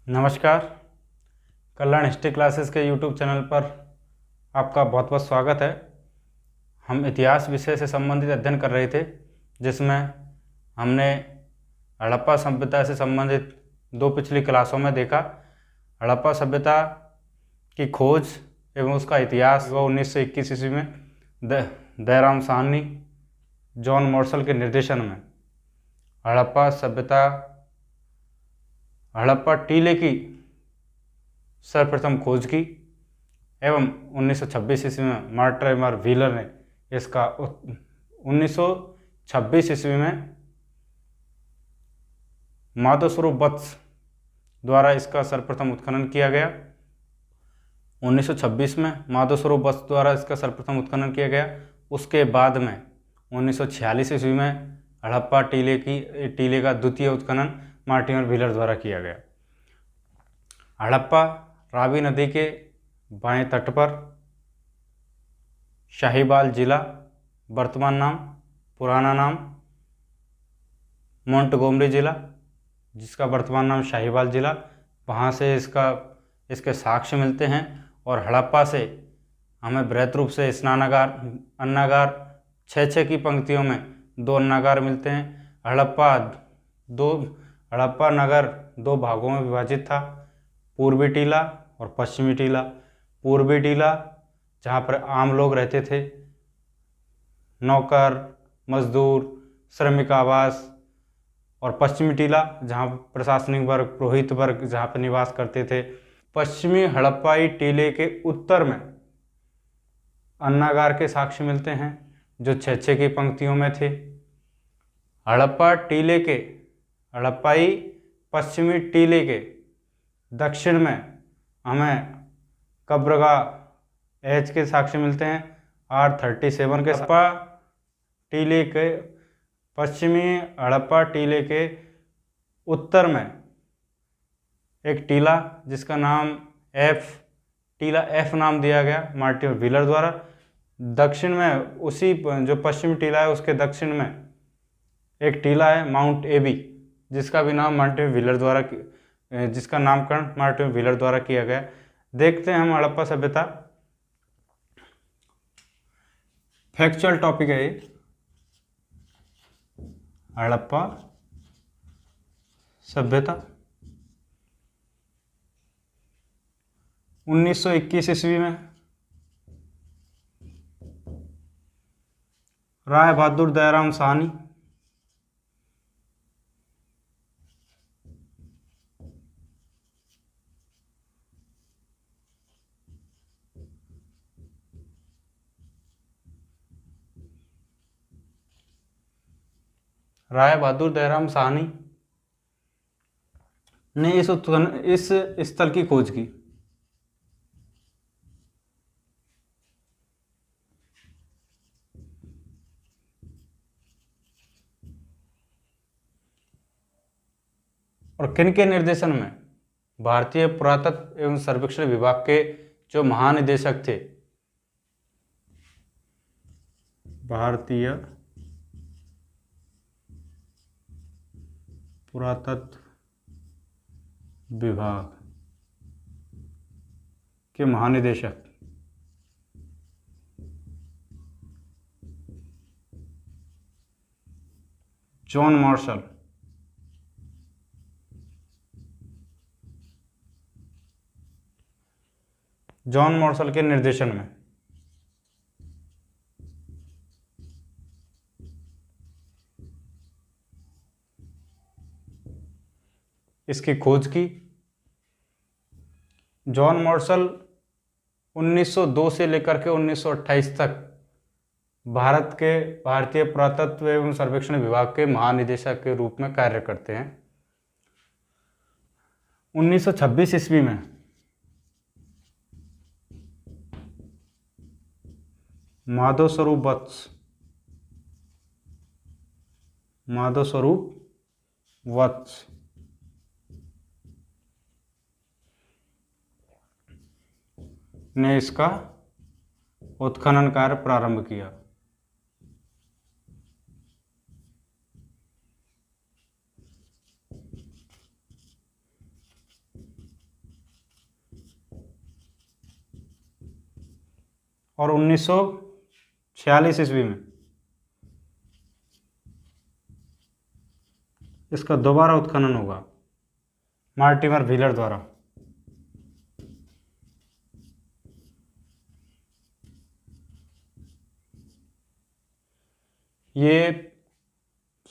नमस्कार। कल्याण history classes के YouTube channel पर आपका बहुत बहुत स्वागत है। हम इतिहास विषय से संबंधित अध्ययन कर रहे थे, जिसमें हमने हड़प्पा सभ्यता से संबंधित दो पिछली क्लासों में देखा। हड़प्पा सभ्यता की खोज एवं उसका इतिहास वो 1921 ईस्वी में दयाराम साहनी, जॉन मॉर्सल के निर्देशन में हड़प्पा टीले की सर्वप्रथम खोज की एवं 1926 ईस्वी में मॉर्टिमर व्हीलर ने इसका 1926 ईस्वी में माधवस्वरूप वत्स द्वारा इसका सर्वप्रथम उत्खनन किया गया। 1926 में माधवस्वरूप वत्स द्वारा इसका सर्वप्रथम उत्खनन किया गया। उसके बाद में 1946 ईस्वी में हड़प्पा टीले का द्वितीय उत्खनन मॉर्टिमर व्हीलर द्वारा किया गया। हड़प्पा रावी नदी के बाएं तट पर शाहीबाल जिला, वर्तमान नाम, पुराना नाम मोंटगोमरी जिला, जिसका वर्तमान नाम शाहीबाल जिला, वहाँ से इसके साक्ष्य मिलते हैं। और हड़प्पा से हमें बृहद रूप से स्नानागार, अन्नागार 6-6 की पंक्तियों में 2 अन्नागार मिलते हैं। हड़प्पा नगर 2 भागों में विभाजित था, पूर्वी टीला और पश्चिमी टीला। पूर्वी टीला जहाँ पर आम लोग रहते थे, नौकर, मजदूर, श्रमिक आवास, और पश्चिमी टीला जहाँ प्रशासनिक वर्ग, पुरोहित वर्ग जहाँ पर निवास करते थे। पश्चिमी हड़प्पाई टीले के उत्तर में अन्नागार के साक्ष्य मिलते हैं, जो 6-6 की पंक्तियों में थे। हड़प्पाई पश्चिमी टीले के दक्षिण में हमें कब्रगाह एच के साक्ष्य मिलते हैं। R37 के हड़प्पा टीले के पश्चिमी हड़प्पा टीले के उत्तर में एक टीला जिसका नाम टीला F नाम दिया गया मॉर्टिमर व्हीलर द्वारा। दक्षिण में उसी जो पश्चिमी टीला है उसके दक्षिण में एक टीला है माउंट एबी, जिसका नामकरण मॉर्टिमर व्हीलर द्वारा किया गया। देखते हैं हम हड़प्पा सभ्यता। फैक्चुअल टॉपिक है ये, हड़प्पा सभ्यता। 1921 ईस्वी में राय बहादुर दयाराम साहनी ने इस स्थल की खोज की। और किन के निर्देशन में? भारतीय पुरातत्व एवं सर्वेक्षण विभाग के जो महानिदेशक थे, भारतीय पुरातत्व विभाग के महानिदेशक जॉन मॉर्सल के निर्देशन में इसकी खोज की। जॉन मॉर्सल 1902 से लेकर के 1928 तक भारतीय पुरातत्व एवं सर्वेक्षण विभाग के महानिदेशक के रूप में कार्य करते हैं। 1926 ईस्वी में माधवस्वरूप वत्स ने इसका उत्खनन कार्य प्रारंभ किया। और 1946 ईस्वी में इसका दोबारा उत्खनन होगा मार्टिमर व्हीलर द्वारा। ये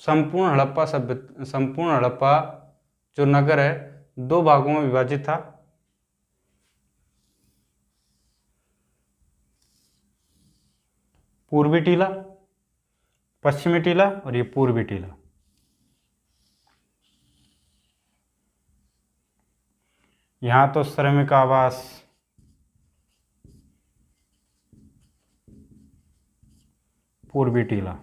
संपूर्ण हड़प्पा जो नगर है 2 भागों में विभाजित था। पूर्वी टीला, पश्चिमी टीला और ये पूर्वी टीला। यहाँ तो श्रमिक आवास, पूर्वी टीला,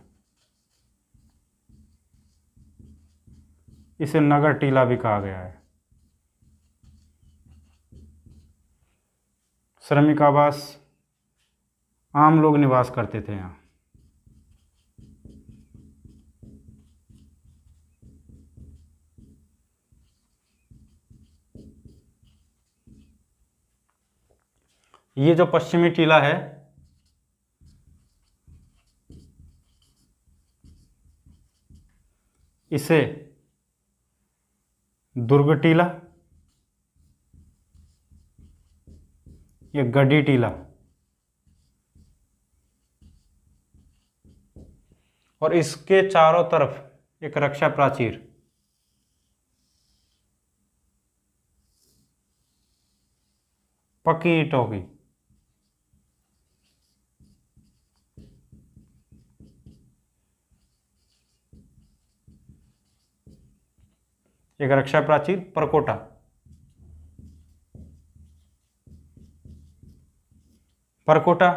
इसे नगर टीला भी कहा गया है। श्रमिक आवास, आम लोग निवास करते थे यहाँ। ये जो पश्चिमी टीला है इसे दुर्ग टीला, ये गढ़ी टीला और इसके चारों तरफ एक रक्षा प्राचीर, पक्की ईंटों की। एक रक्षा प्राचीर परकोटा। परकोटा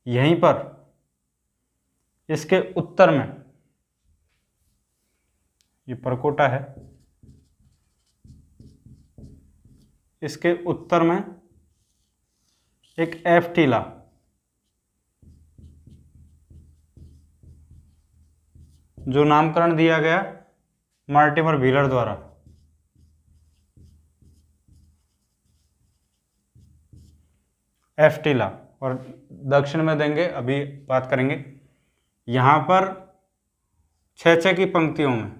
यहीं पर इसके उत्तर में, ये परकोटा है, इसके उत्तर में एक एफ टीला, जो नामकरण दिया गया मार्टिमर व्हीलर द्वारा। एफ टीला। और दक्षिण में देंगे, अभी बात करेंगे। यहां पर 6-6 की पंक्तियों में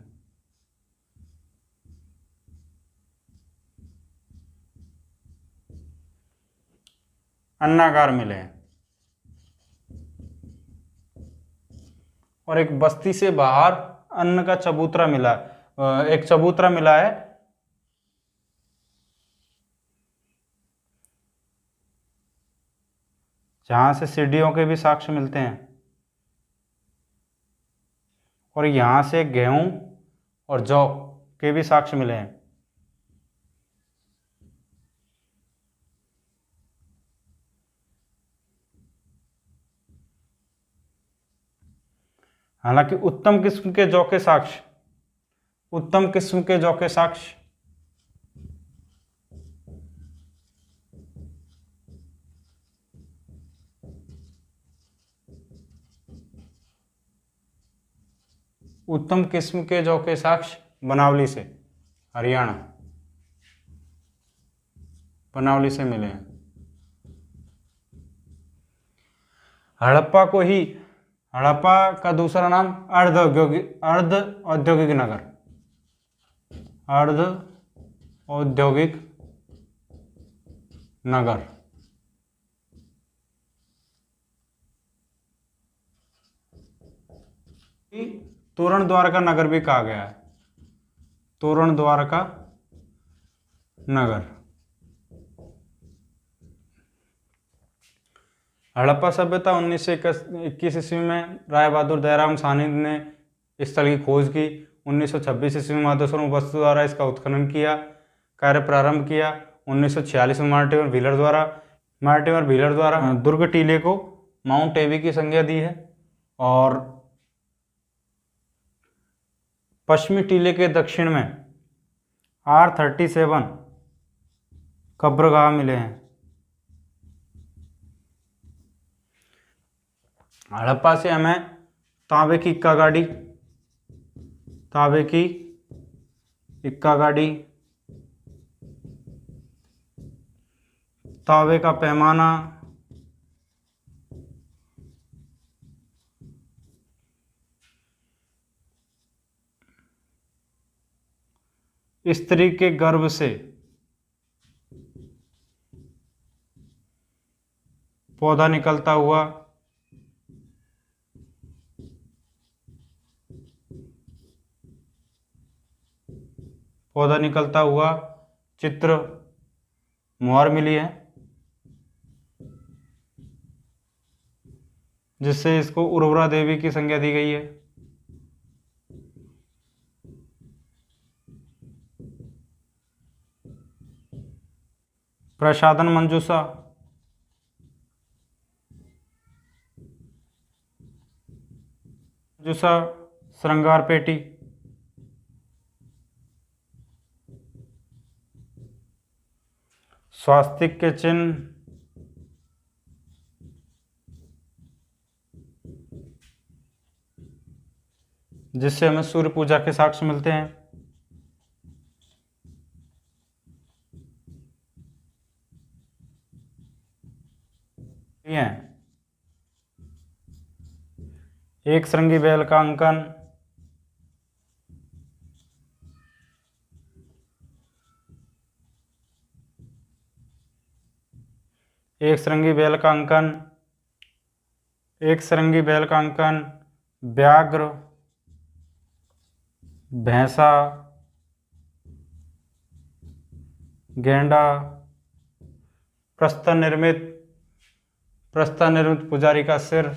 अन्नागार मिले हैं और एक बस्ती से बाहर अन्न का चबूतरा मिला, एक चबूतरा मिला है। जहां से सीढ़ियों के भी साक्ष्य मिलते हैं और यहां से गेहूं और जौ के भी साक्ष्य मिले हैं। हालांकि उत्तम किस्म के जौ के साक्ष्य, उत्तम किस्म के जौ के साक्ष्य उत्तम किस्म के जौ के साक्ष्य बनावली से, हरियाणा, बनावली से मिले हैं। हड़प्पा को ही, हड़प्पा का दूसरा नाम अर्ध औद्योगिक नगर, अर्ध औद्योगिक नगर। तोरण द्वारका नगर भी कहा गया है, तोरण द्वारका नगर। हड़प्पा सभ्यता 1921 ईस्वी में राय बहादुर दयाराम साहनी ने इस स्थल की खोज की। 1926 ईस्वी में माधोसर वस्तु द्वारा इसका उत्खनन किया, कार्य प्रारंभ किया। 1946 में मार्टिमर व्हीलर द्वारा दुर्ग टीले को माउंट एबी की संज्ञा दी है और पश्चिमी टीले के दक्षिण में R37 कब्रगाह मिले हैं। हड़प्पा से हमें तांबे की इक्का गाड़ी, तांबे की इक्का गाड़ी, तांबे का पैमाना, स्त्री के गर्भ से पौधा निकलता हुआ चित्र मुहर मिली है, जिससे इसको उर्वरा देवी की संज्ञा दी गई है। प्रसाधन मंजूषा श्रृंगार पेटी, स्वास्तिक के चिन्ह, जिससे हमें सूर्य पूजा के साक्ष्य मिलते हैं। एक श्रृंगी बैल का अंकन, व्याघ्र, भैंसा, गेंडा, प्रस्तर निर्मित पुजारी का सिर,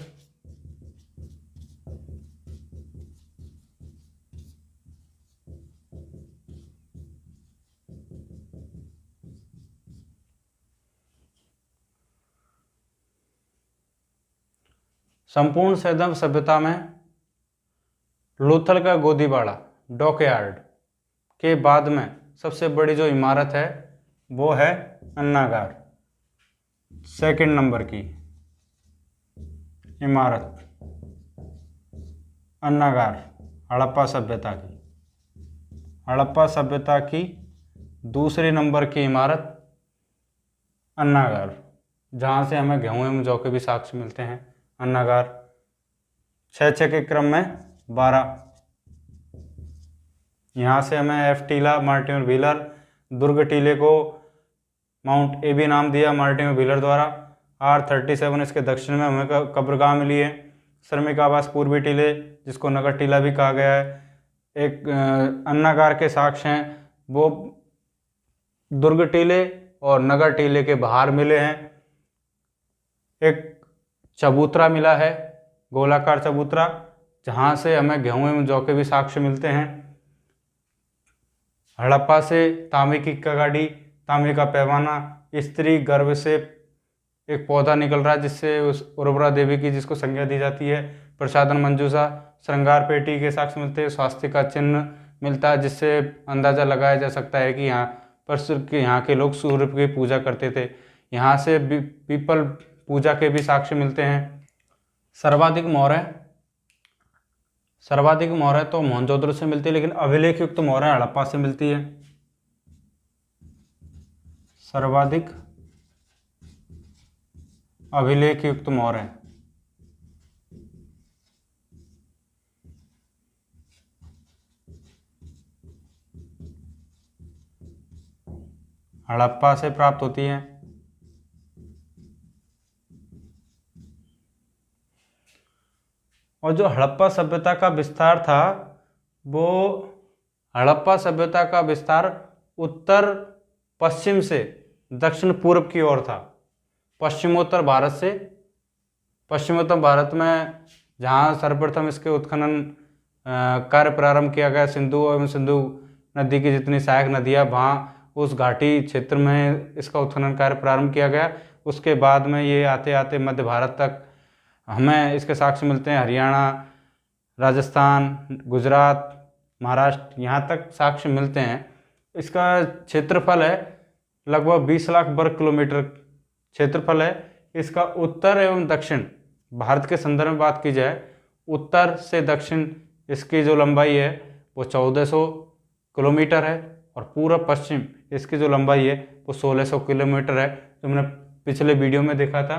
संपूर्ण सैंधव सभ्यता में लोथल का गोदीबाड़ा डॉकयार्ड के बाद में सबसे बड़ी जो इमारत है वो है अन्नागार। सेकंड नंबर की इमारत अन्नागार हड़प्पा सभ्यता की दूसरे नंबर की इमारत अन्नागार, जहाँ से हमें गेहूं एवं जौ के भी साक्ष्य मिलते हैं। अन्नागार 6 के क्रम में 12। यहाँ से हमें एफ टीला, मार्टिन व्हीलर, दुर्ग टीले को माउंट एबी नाम दिया मार्टिन व्हीलर द्वारा। R37 इसके दक्षिण में हमें कब्रगाह मिली है। श्रमिक आवास पूर्वी टीले, जिसको नगर टीला भी कहा गया है। एक अन्नागार के साक्ष्य हैं वो दुर्ग टीले और नगर टीले के बाहर मिले हैं। एक चबूतरा मिला है, गोलाकार चबूतरा, जहाँ से हमें गेहूं एवं जौ के भी साक्ष्य मिलते हैं। हड़प्पा से तांबे की कगाड़ी, तांबे का पैमाना, स्त्री गर्भ से एक पौधा निकल रहा है जिससे उस उर्वरा देवी की जिसको संज्ञा दी जाती है। प्रसाधन मंजूषा, श्रृंगार पेटी के साक्ष्य मिलते हैं। स्वास्तिक का चिन्ह मिलता है जिससे अंदाजा लगाया जा सकता है कि यहाँ के लोग सूर्य की पूजा करते थे। यहाँ से पीपल पूजा के भी साक्ष्य मिलते हैं। सर्वाधिक मोहरें तो मोहनजोदड़ो से मिलती है, लेकिन अभिलेख युक्त मोहरें हड़प्पा से मिलती है। सर्वाधिक अभिलेख युक्त मोहरें हड़प्पा से प्राप्त होती हैं। और जो हड़प्पा सभ्यता का विस्तार था वो हड़प्पा सभ्यता का विस्तार उत्तर पश्चिम से दक्षिण पूर्व की ओर था। पश्चिमोत्तर भारत में जहाँ सर्वप्रथम इसके उत्खनन कार्य प्रारंभ किया गया, सिंधु एवं सिंधु नदी की जितनी सहायक नदियाँ, वहाँ उस घाटी क्षेत्र में इसका उत्खनन कार्य प्रारंभ किया गया। उसके बाद में ये आते आते मध्य भारत तक हमें इसके साक्ष्य मिलते हैं। हरियाणा, राजस्थान, गुजरात, महाराष्ट्र, यहाँ तक साक्ष्य मिलते हैं। इसका क्षेत्रफल है लगभग 20 लाख वर्ग किलोमीटर क्षेत्रफल है। इसका उत्तर एवं दक्षिण भारत के संदर्भ में बात की जाए, उत्तर से दक्षिण इसकी जो लंबाई है वो 1400 किलोमीटर है और पूर्व पश्चिम इसकी जो लंबाई है वो 1600 किलोमीटर है। जो मैंने पिछले वीडियो में देखा था